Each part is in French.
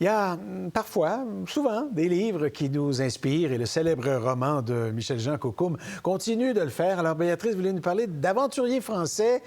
Il y a parfois, souvent, des livres qui nous inspirent et le célèbre roman de Michel-Jean Coucoume continue de le faire. Alors, Béatrice voulait nous parler d'aventuriers français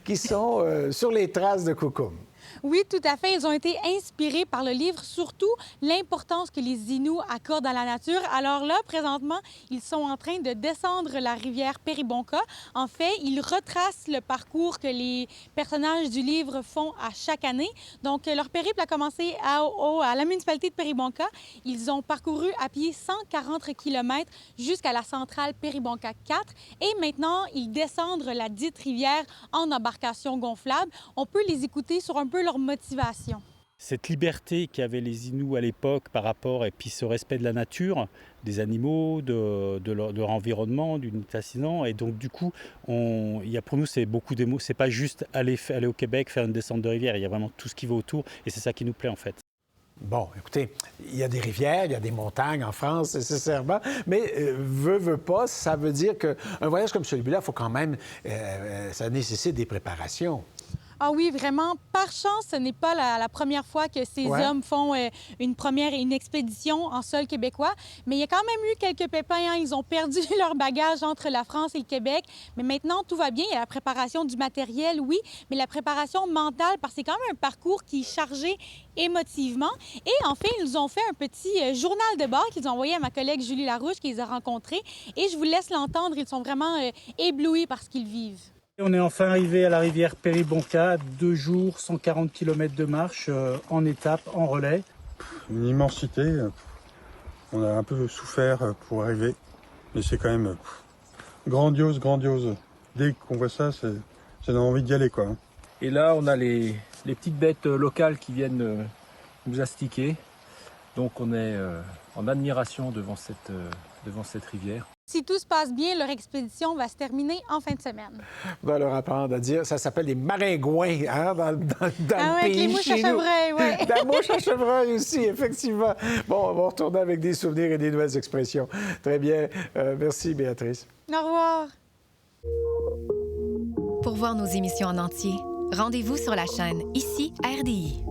qui sont sur les traces de Coucoume. Oui, tout à fait. Ils ont été inspirés par le livre, surtout l'importance que les Inuits accordent à la nature. Alors là, présentement, ils sont en train de descendre la rivière Péribonka. En fait, ils retracent le parcours que les personnages du livre font à chaque année. Donc, leur périple a commencé à la municipalité de Péribonka. Ils ont parcouru à pied 140 km jusqu'à la centrale Péribonka 4. Et maintenant, ils descendent la dite rivière en embarcation gonflable. On peut les écouter sur un peu leur motivation. Cette liberté qu'avaient les Inuits à l'époque par rapport, et puis ce respect de la nature, des animaux, de leur environnement, du Nitassinan. Et donc du coup, pour nous, c'est beaucoup d'émotions. C'est pas juste aller au Québec, faire une descente de rivière. Il y a vraiment tout ce qui va autour et c'est ça qui nous plaît en fait. Bon, écoutez, il y a des rivières, il y a des montagnes en France, nécessairement, mais veut pas, ça veut dire qu'un voyage comme celui-là, il faut quand même, ça nécessite des préparations. Ah oui, vraiment. Par chance, ce n'est pas la première fois que ces hommes font une expédition en sol québécois. Mais il y a quand même eu quelques pépins. Hein. Ils ont perdu leur bagage entre la France et le Québec. Mais maintenant, tout va bien. Il y a la préparation du matériel, oui, mais la préparation mentale, parce que c'est quand même un parcours qui est chargé émotivement. Et en fait, ils ont fait un petit journal de bord qu'ils ont envoyé à ma collègue Julie Larouche, qui les a rencontrés. Et je vous laisse l'entendre. Ils sont vraiment éblouis par ce qu'ils vivent. On est enfin arrivé à la rivière Péribonka, 2 jours, 140 km de marche en étape, en relais. Une immensité, on a un peu souffert pour arriver, mais c'est quand même grandiose. Dès qu'on voit ça, ça donne envie d'y aller, quoi. Et là, on a les petites bêtes locales qui viennent nous astiquer. Donc on est en admiration devant cette rivière. Si tout se passe bien, leur expédition va se terminer en fin de semaine. On va leur apprendre à dire, ça s'appelle des maringouins, hein, dans le avec pays. les mouches à chevreuil, oui. La mouche à chevreuil aussi, effectivement. Bon, on va retourner avec des souvenirs et des nouvelles expressions. Très bien. Merci, Béatrice. Au revoir. Pour voir nos émissions en entier, rendez-vous sur la chaîne Ici RDI.